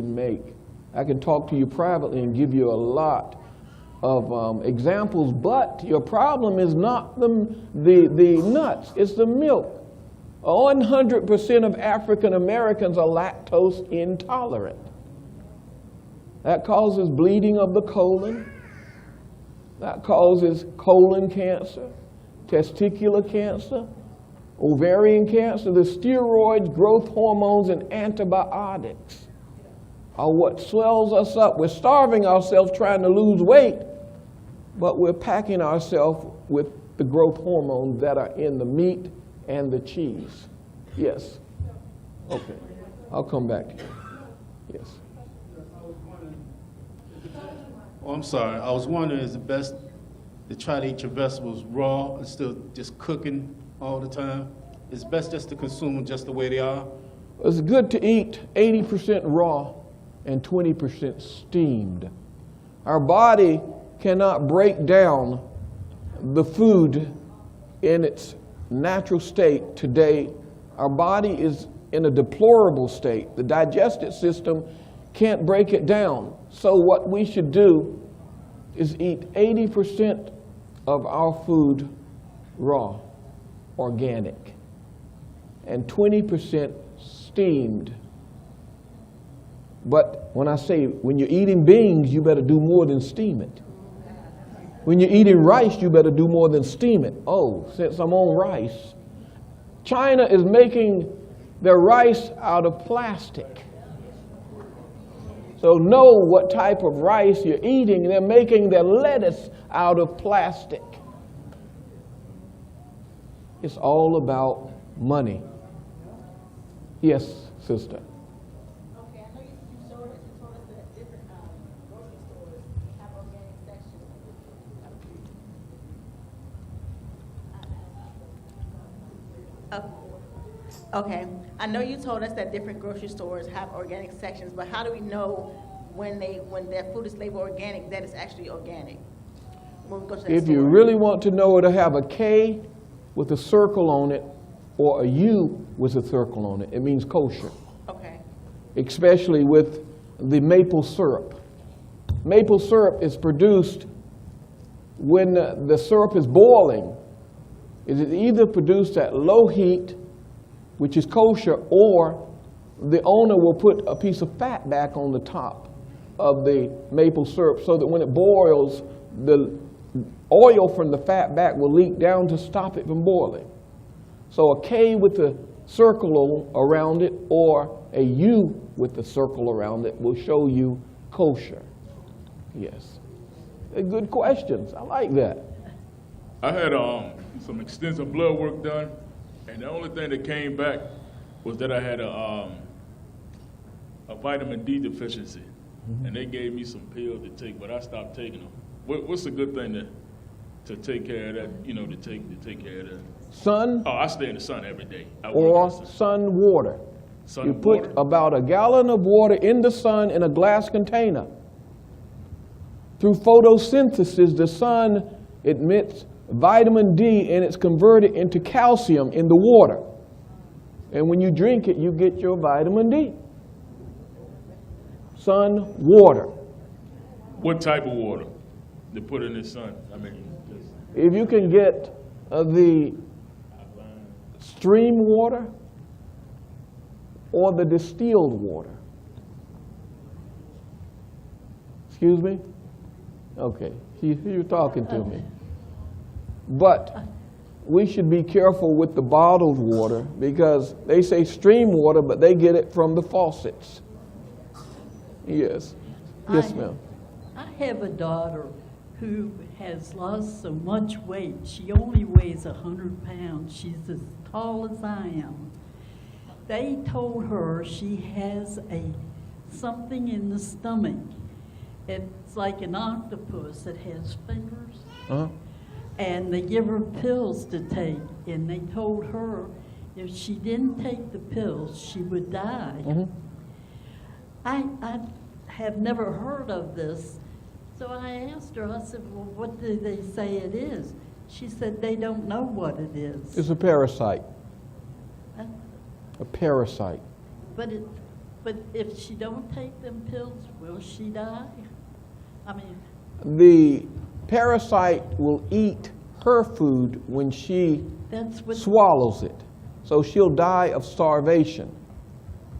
make. I can talk to you privately and give you a lot of examples, but your problem is not the nuts, it's the milk. 100% of African Americans are lactose intolerant. That causes bleeding of the colon. That causes colon cancer, testicular cancer, ovarian cancer. The steroids, growth hormones, and antibiotics are what swells us up. We're starving ourselves trying to lose weight, but we're packing ourselves with the growth hormones that are in the meat and the cheese. Yes. Okay. I'll come back to you. Yes. Oh, I'm sorry. I was wondering, is it best to try to eat your vegetables raw instead of just cooking all the time? It's best just to consume them just the way they are? It's good to eat 80% raw and 20% steamed. Our body cannot break down the food in its natural state today. Our body is in a deplorable state. The digestive system can't break it down. So what we should do is eat 80% of our food raw, organic, and 20% steamed. But when I say, when you're eating beans, you better do more than steam it. When you're eating rice, you better do more than steam it. Oh, since I'm on rice, China is making their rice out of plastic. So know what type of rice you're eating. They're making their lettuce out of plastic. It's all about money. Yes, sister. Okay, I know you told us that different grocery stores have organic sections. Okay, I know you told us that different grocery stores have organic sections, but how do we know when their food is labeled organic that it's actually organic? When we go to that If store? you really want to know, it'll have a K with a circle on it or a U with a circle on it. It means kosher. Okay. Especially with the maple syrup. Maple syrup is produced when the syrup is boiling. It is either produced at low heat, which is kosher, or the owner will put a piece of fat back on the top of the maple syrup so that when it boils, the oil from the fat back will leak down to stop it from boiling. So a K with a circle around it or a U with a circle around it will show you kosher. Yes. They're good questions. I like that. I had some extensive blood work done, and the only thing that came back was that I had a vitamin D deficiency, and they gave me some pills to take, but I stopped taking them. What's a good thing to take care of that? You know, to take care of that. Sun. Oh, I stay in the sun every day. Or sun water. Sun You water? put about a gallon of water in the sun in a glass container. Through photosynthesis, the sun emits vitamin D and it's converted into calcium in the water. And when you drink it, you get your vitamin D. Sun water. What type of water to put in the sun? I mean, If you can get the stream water or the distilled water. Excuse me? Okay, you're talking to me. But we should be careful with the bottled water because they say stream water, but they get it from the faucets. Yes. Yes, ma'am. I have a daughter who has lost so much weight. She only weighs 100 pounds. She's as tall as I am. They told her she has something in the stomach. It's like an octopus that has fingers. Uh-huh. And they give her pills to take. And they told her if she didn't take the pills, she would die. Mhm. I have never heard of this. So I asked her, I said, well, what do they say it is? She said they don't know what it is. It's a parasite. Huh? A parasite. But But if she don't take them pills, will she die? I mean, The parasite will eat her food when she that's what, swallows it. So she'll die of starvation.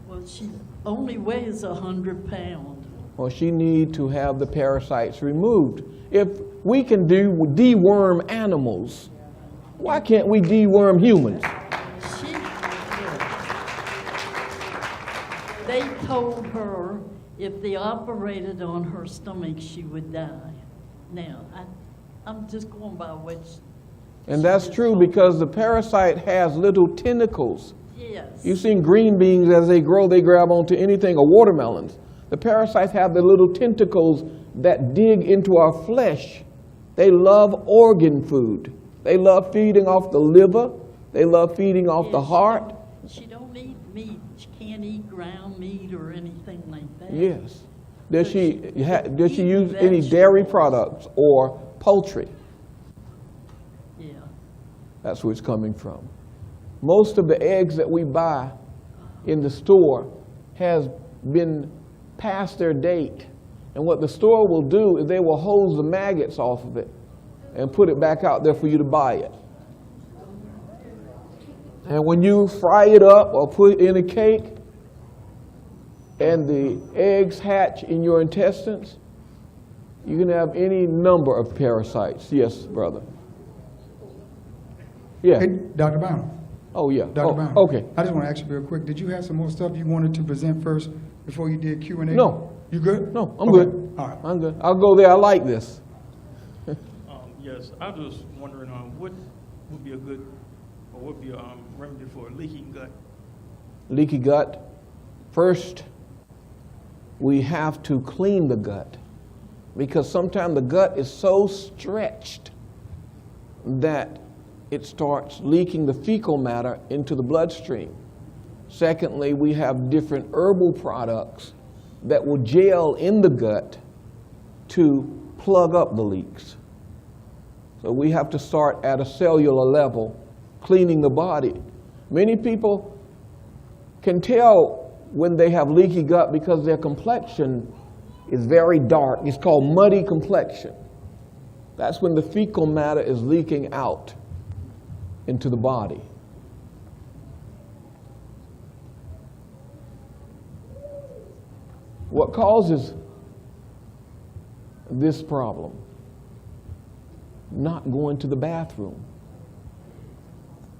well, she only weighs 100 pounds. Well, she need to have the parasites removed. If we can deworm animals, why can't we deworm humans? They told her if they operated on her stomach, she would die. Now, I'm just going by what And that's true because the parasite has little tentacles. yes. You've seen green beans as they grow, they grab onto anything, or watermelons. The parasites have the little tentacles that dig into our flesh. They love organ food. They love feeding off the liver. They love feeding off the heart. She don't eat meat. She can't eat ground meat or anything like that. Yes. Does But she eat use any dairy vegetables. products or poultry? Yeah. That's where it's coming from. Most of the eggs that we buy in the store has been past their date. And what the store will do is they will hose the maggots off of it and put it back out there for you to buy it. And when you fry it up or put it in a cake and the eggs hatch in your intestines, you can have any number of parasites. Yes, brother. Yeah. Hey, Dr. Bynum. Oh, yeah. Dr. Bynum. Okay. I just want to ask you real quick. Did you have some more stuff you wanted to present first before you did Q&A? No. You good? No, I'm Okay. good. All right. I'm good. I'll go there. I like this. Yes, I was just wondering what would be a good, or what would be a remedy for a leaky gut? Leaky gut. First, we have to clean the gut because sometimes the gut is so stretched that it starts leaking the fecal matter into the bloodstream. Secondly, we have different herbal products that will gel in the gut to plug up the leaks. So we have to start at a cellular level, cleaning the body. Many people can tell when they have leaky gut because their complexion is very dark. It's called muddy complexion. That's when the fecal matter is leaking out into the body. What causes this problem? Not going to the bathroom.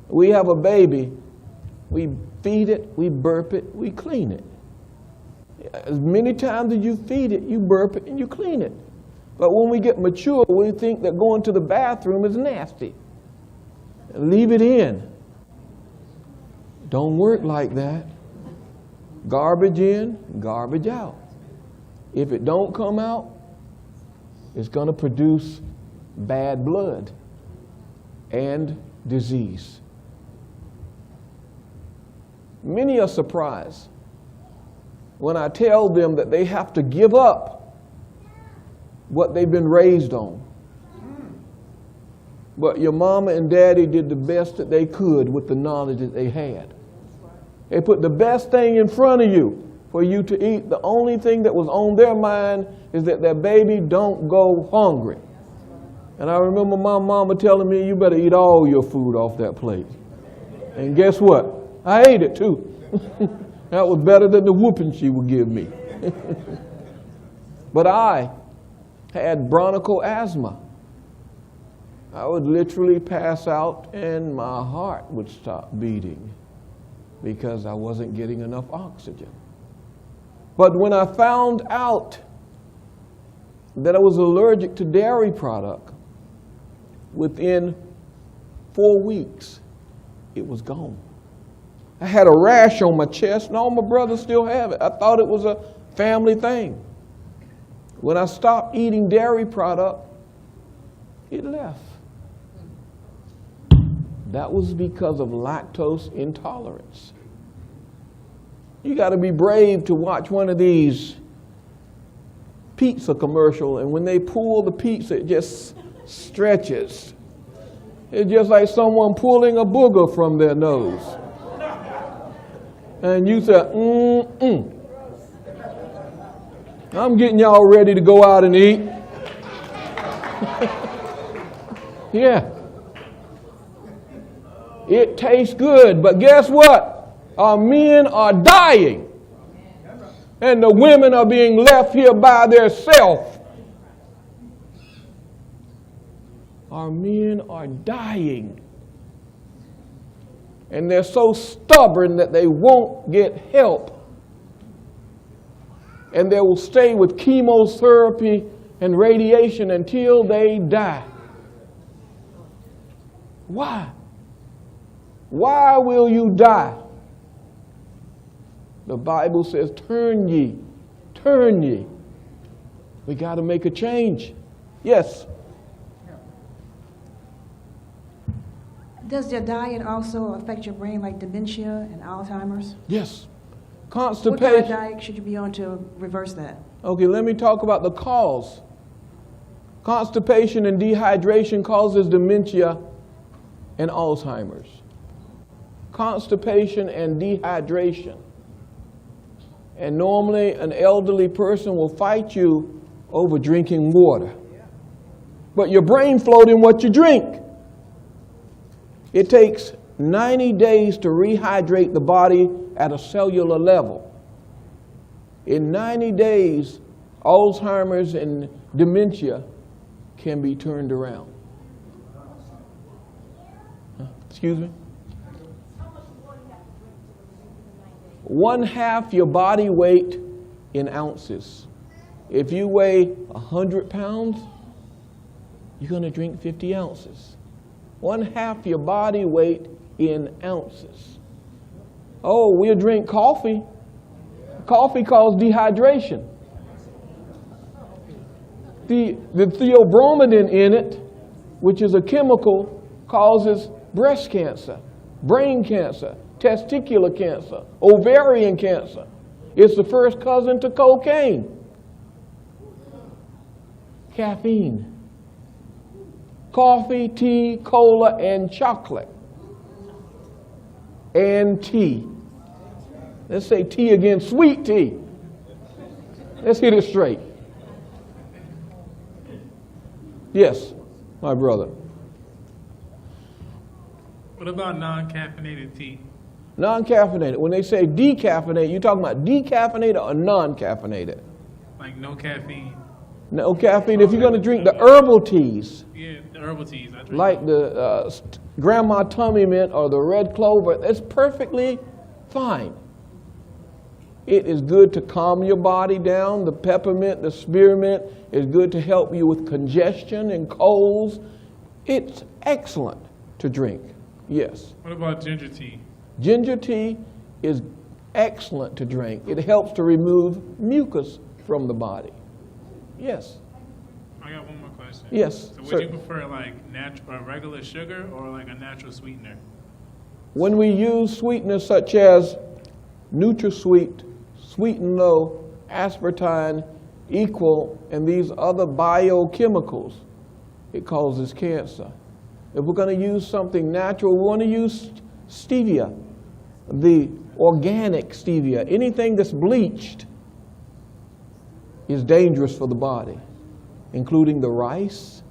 We have a baby, we feed it, we burp it, we clean it. As many times as you feed it, you burp it, and you clean it. But when we get mature, we think that going to the bathroom is nasty. Leave it in. Don't work like that. Garbage in, garbage out. If it don't come out, it's going to produce bad blood and disease. Many are surprised when I tell them that they have to give up what they've been raised on. But your mama and daddy did the best that they could with the knowledge that they had. They put the best thing in front of you for you to eat. The only thing that was on their mind is that their baby don't go hungry. And I remember my mama telling me, you better eat all your food off that plate. And guess what? I ate it too. That was better than the whooping she would give me. But I had bronchial asthma. I would literally pass out and my heart would stop beating because I wasn't getting enough oxygen. But when I found out that I was allergic to dairy product, within 4 weeks, it was gone. I had a rash on my chest, and all my brothers still have it. I thought it was a family thing. When I stopped eating dairy product, it left. That was because of lactose intolerance. You got to be brave to watch one of these pizza commercials, and when they pull the pizza, it just stretches. It's just like someone pulling a booger from their nose. And you say, I'm getting y'all ready to go out and eat. Yeah. It tastes good, but guess what? Our men are dying. And the women are being left here by themselves. Our men are dying. And they're so stubborn that they won't get help. And they will stay with chemotherapy and radiation until they die. Why? Why will you die? The Bible says, turn ye, turn ye. We got to make a change. Yes. Does your diet also affect your brain, like dementia and Alzheimer's? Yes. What kind Constipation. of diet should you be on to reverse that? Okay, let me talk about the cause. Constipation and dehydration causes dementia and Alzheimer's. Constipation and dehydration. And normally an elderly person will fight you over drinking water. But your brain float in what you drink. It takes 90 days to rehydrate the body at a cellular level. In 90 days, Alzheimer's and dementia can be turned around. Excuse me? 1/2 your body weight in ounces. If you weigh 100 pounds, you're going to drink 50 ounces. 1/2 your body weight in ounces. Oh, we'll drink coffee. Coffee causes dehydration. The theobromidin in it, which is a chemical, causes breast cancer, brain cancer, testicular cancer, ovarian cancer. It's the first cousin to cocaine. Caffeine. Coffee, tea, cola, and chocolate. And tea. Let's say tea again, sweet tea. Let's hit it straight. Yes, my brother. What about non-caffeinated tea? Non-caffeinated. When they say decaffeinated, you're talking about decaffeinated or non-caffeinated? Like no caffeine? No caffeine. If you're going to drink the herbal teas, Yeah, the herbal teas. I drink like the grandma tummy mint or the red clover, that's perfectly fine. It is good to calm your body down. The peppermint, the spearmint is good to help you with congestion and colds. It's excellent to drink. Yes. What about ginger tea? Ginger tea is excellent to drink. It helps to remove mucus from the body. Yes. I got one more question. Yes, So would sir. you prefer like regular sugar or like a natural sweetener? When we use sweeteners such as NutraSweet, Sweet and Low, aspartame, Equal, and these other biochemicals, it causes cancer. If we're going to use something natural, we want to use stevia, the organic stevia. Anything that's bleached is dangerous for the body, including the rice.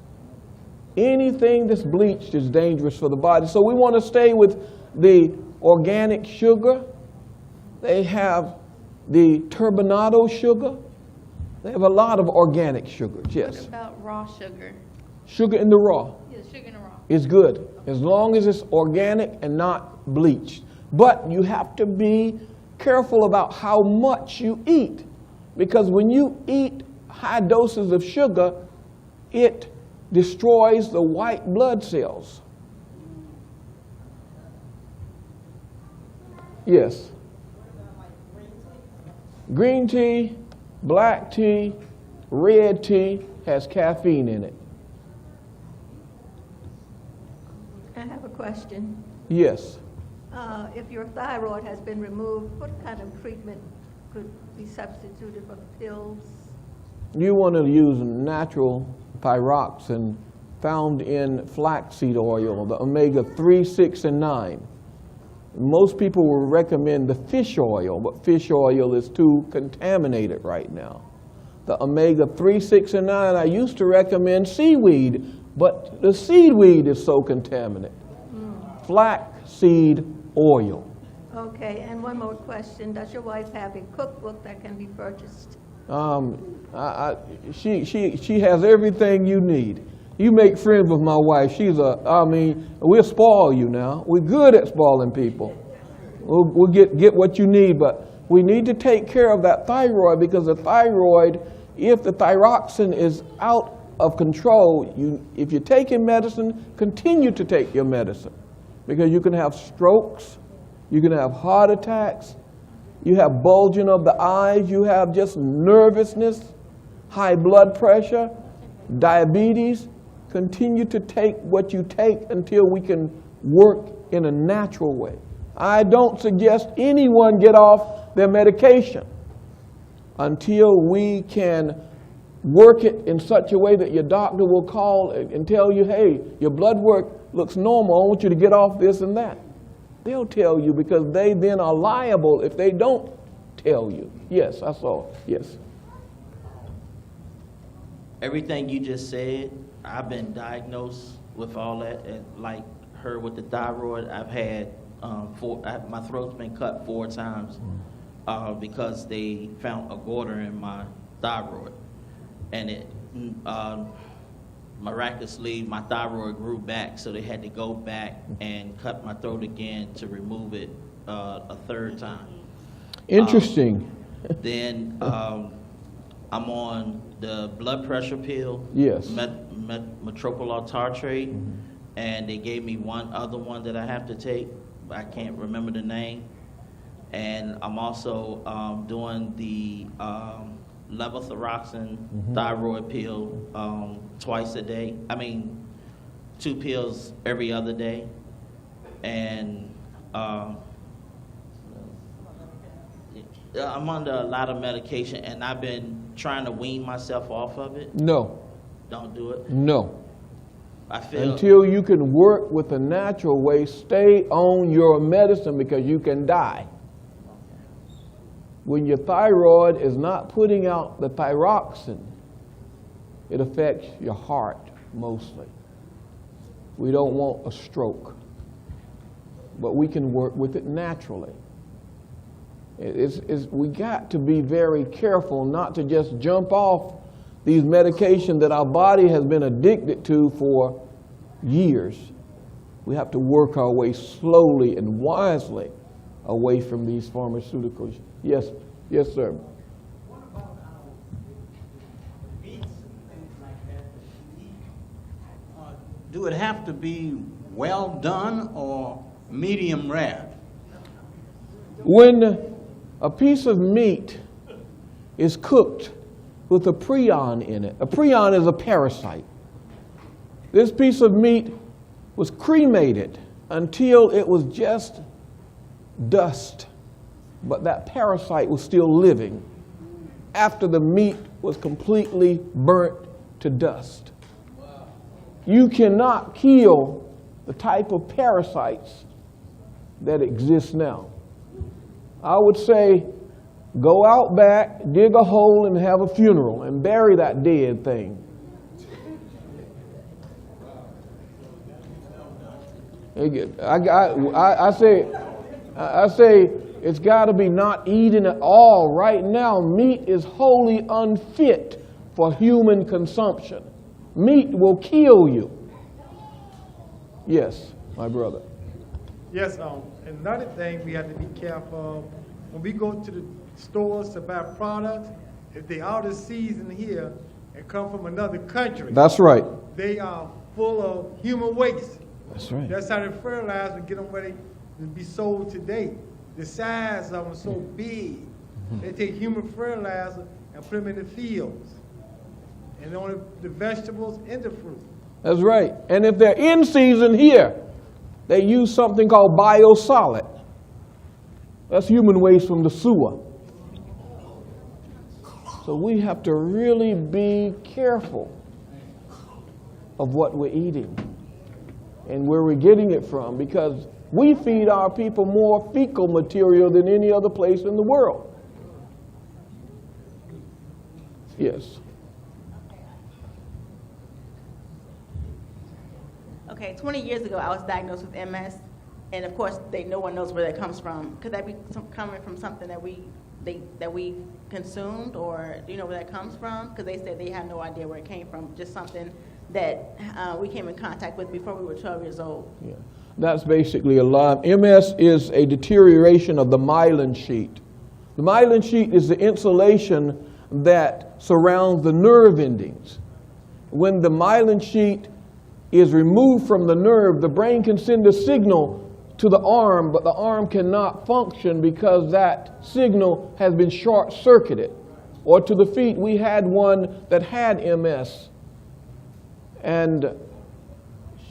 Anything that's bleached is dangerous for the body. So we want to stay with the organic sugar. They have the turbinado sugar. They have a lot of organic sugars, yes. What about raw sugar? Sugar in the raw Yeah, sugar in the raw. is good, as long as it's organic and not bleached. But you have to be careful about how much you eat, because when you eat high doses of sugar, it destroys the white blood cells. Yes. Green tea, black tea, red tea has caffeine in it. I have a question. Yes. If your thyroid has been removed, what kind of treatment could be substituted for pills? You want to use natural thyroxine found in flaxseed oil, the omega-3, 6, and 9. Most people will recommend the fish oil, but fish oil is too contaminated right now. the omega-3, 6, and 9, I used to recommend seaweed, but the seaweed is so contaminated. Flaxseed oil. Okay, and one more question. Does your wife have a cookbook that can be purchased? She has everything you need. You make friends with my wife. We'll spoil you now. We're good at spoiling people. We'll get what you need, but we need to take care of that thyroid, because the thyroid, if the thyroxine is out of control, if you're taking medicine, continue to take your medicine, because you can have strokes, you can have heart attacks, you have bulging of the eyes, you have just nervousness, high blood pressure, diabetes. Continue to take what you take until we can work in a natural way. I don't suggest anyone get off their medication until we can work it in such a way that your doctor will call and tell you, hey, your blood work looks normal, I want you to get off this and that. They'll tell you, because they then are liable if they don't tell you. Yes, I saw. Yes. Everything you just said, I've been diagnosed with all that, and like her with the thyroid, I've had my throat's been cut 4 times because they found a goiter in my thyroid, and it miraculously my thyroid grew back, so they had to go back and cut my throat again to remove it a 3rd time. Interesting. Then I'm on the blood pressure pill. Yes. Metoprolol tartrate, and they gave me one other one that I have to take. I can't remember the name. And I'm also doing the levothyroxine thyroid pill twice a day. 2 pills every other day. And I'm under a lot of medication, and I've been trying to wean myself off of it. No. Don't do it? No. I feel until you can work with a natural way, stay on your medicine, because you can die. When your thyroid is not putting out the thyroxine, it affects your heart mostly. We don't want a stroke, but we can work with it naturally. We got to be very careful not to just jump off these medications that our body has been addicted to for years. We have to work our way slowly and wisely away from these pharmaceuticals. Yes, yes, sir. What about meats and things like that that you eat? Do it have to be well done or medium rare? When a piece of meat is cooked with a prion in it. A prion is a parasite. This piece of meat was cremated until it was just dust, but that parasite was still living after the meat was completely burnt to dust. You cannot kill the type of parasites that exist now. I would say, go out back, dig a hole, and have a funeral, and bury that dead thing. I say it's got to be not eaten at all. Right now, meat is wholly unfit for human consumption. Meat will kill you. Yes, my brother. Yes, another thing we have to be careful of, when we go to the stores to buy products, if they out of season here and come from another country. That's right. They are full of human waste. That's right. That's how they fertilize and get them ready to be sold today. The size of them is so big. They take human fertilizer and put them in the fields. And only the vegetables and the fruit. That's right. And if they're in season here, they use something called biosolid. That's human waste from the sewer. So we have to really be careful of what we're eating and where we're getting it from, because we feed our people more fecal material than any other place in the world. Yes. Okay, 20 years ago, I was diagnosed with MS, and of course, no one knows where that comes from. Could that be coming from something that we consumed, or do you know where that comes from? Because they said they had no idea where it came from, just something that we came in contact with before we were 12 years old. Yeah. That's basically a lie. MS is a deterioration of the myelin sheet. The myelin sheet is the insulation that surrounds the nerve endings. When the myelin sheet is removed from the nerve, the brain can send a signal to the arm, but the arm cannot function because that signal has been short-circuited. Or to the feet, we had one that had MS, and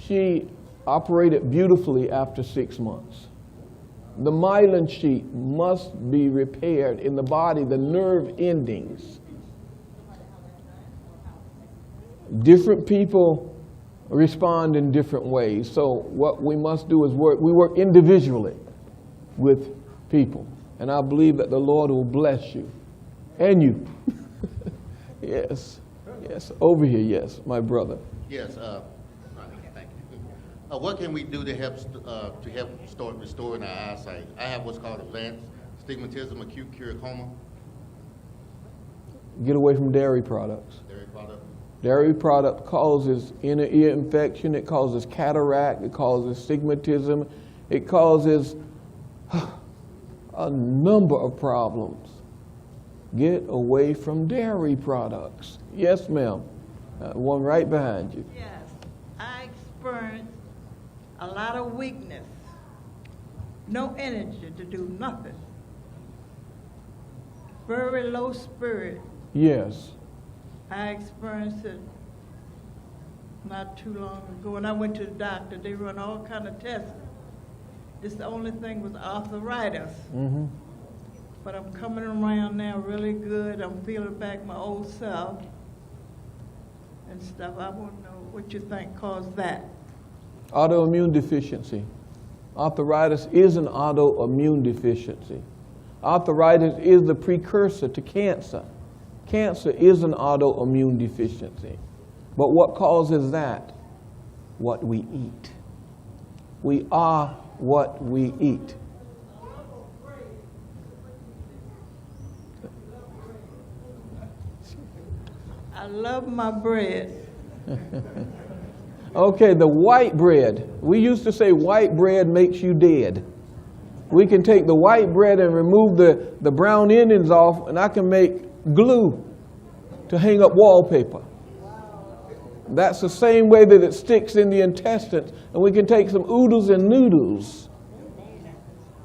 she operated beautifully after 6 months. The myelin sheet must be repaired in the body, the nerve endings. Different people respond in different ways. So what we must do is we work individually with people. And I believe that the Lord will bless you. And you. Yes. Yes. Over here, yes, my brother. Yes. Thank you. What can we do to help start restoring our eyesight? I have what's called advanced stigmatism, acute keratoconus. Get away from dairy products. Dairy product. Dairy product causes inner ear infection, it causes cataract, it causes stigmatism, it causes a number of problems. Get away from dairy products. Yes, ma'am. One right behind you. Yes, I experienced a lot of weakness, no energy to do nothing, very low spirit. Yes. I experienced it not too long ago. When I went to the doctor, they run all kind of tests. It's the only thing was arthritis. Mm-hmm. But I'm coming around now really good. I'm feeling back my old self and stuff. I want to know what you think caused that. Autoimmune deficiency. Arthritis is an autoimmune deficiency. Arthritis is the precursor to cancer. Cancer is an autoimmune deficiency. But what causes that? What we eat. We are what we eat. I love my bread. Okay, the white bread. We used to say white bread makes you dead. We can take the white bread and remove the brown endings off, and I can make glue to hang up wallpaper. That's the same way that it sticks in the intestines. And we can take some oodles and noodles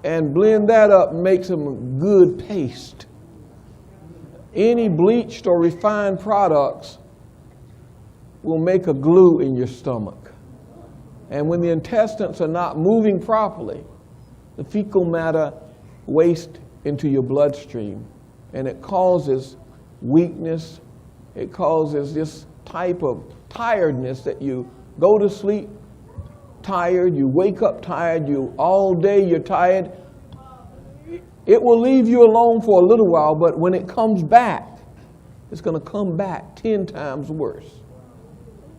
and blend that up and make some good paste. Any bleached or refined products will make a glue in your stomach. And when the intestines are not moving properly, the fecal matter wastes into your bloodstream, and it causes weakness. It causes this type of tiredness that you go to sleep tired, you wake up tired, all day you're tired. It will leave you alone for a little while, but when it comes back, it's going to come back 10 times worse.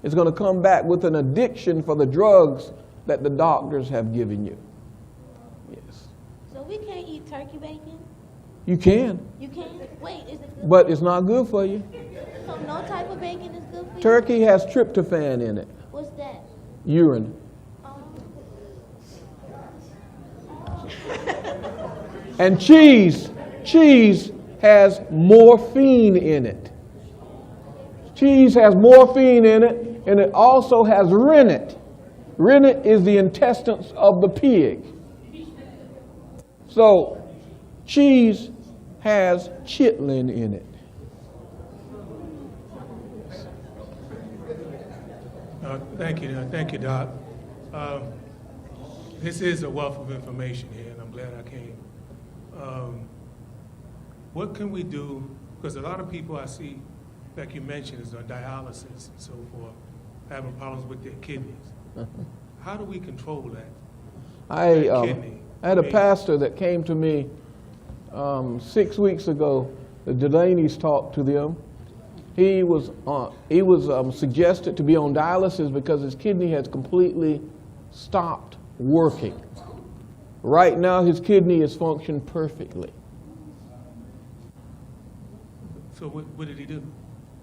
It's going to come back with an addiction for the drugs that the doctors have given you. Yes. So we can't eat turkey bacon? You can. You can? Wait, is it good? But it's not good for you. So no type of bacon is good for you? Turkey has tryptophan in it. What's that? Urine. And cheese has morphine in it. Cheese has morphine in it, and it also has rennet. Rennet is the intestines of the pig. So cheese has chitlin in it. Thank you, Doc. This is a wealth of information here, and I'm glad I came. What can we do? Because a lot of people I see, like you mentioned, is on dialysis and so forth, having problems with their kidneys. How do we control that? I had a pastor that came to me 6 weeks ago. The Delaney's talked to them, He was suggested to be on dialysis because his kidney has completely stopped working. Right now, his kidney is functioning perfectly. So what did he do?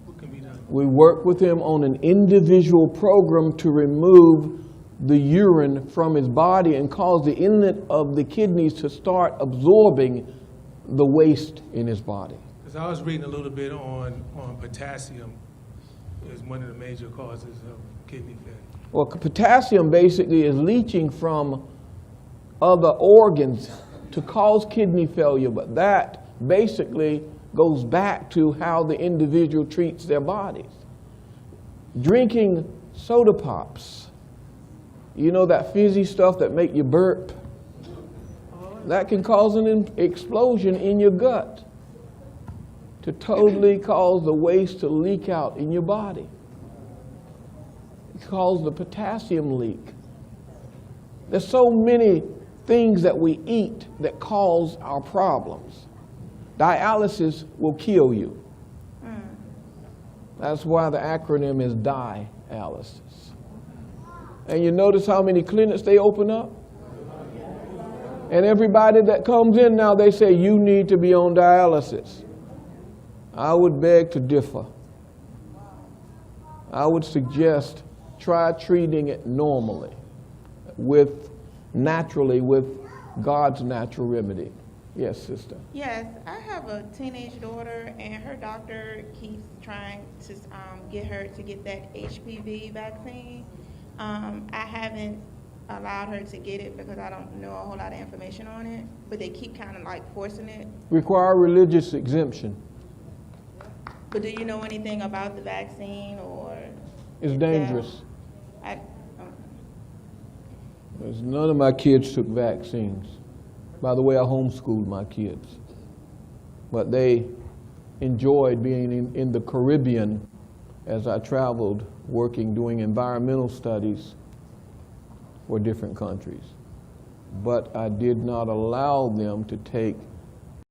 What can be done? We work with him on an individual program to remove the urine from his body and cause the inlet of the kidneys to start absorbing the waste in his body. Because I was reading a little bit on potassium is one of the major causes of kidney failure. Well, potassium basically is leaching from other organs to cause kidney failure, but that basically goes back to how the individual treats their bodies. Drinking soda pops, you know, that fizzy stuff that make you burp, that can cause an explosion in your gut to totally cause the waste to leak out in your body. It causes the potassium leak. There's so many things that we eat that cause our problems. Dialysis will kill you. That's why the acronym is dialysis. And you notice how many clinics they open up? And everybody that comes in now, they say, you need to be on dialysis. I would beg to differ. I would suggest try treating it normally, naturally with God's natural remedy. Yes, sister. Yes, I have a teenage daughter, and her doctor keeps trying to get her to get that HPV vaccine. I haven't allowed her to get it because I don't know a whole lot of information on it, but they keep kind of like forcing it. Require religious exemption. But do you know anything about the vaccine or? It's dangerous. There's none of my kids took vaccines. By the way, I homeschooled my kids. But they enjoyed being in the Caribbean as I traveled, working, doing environmental studies for different countries. But I did not allow them to take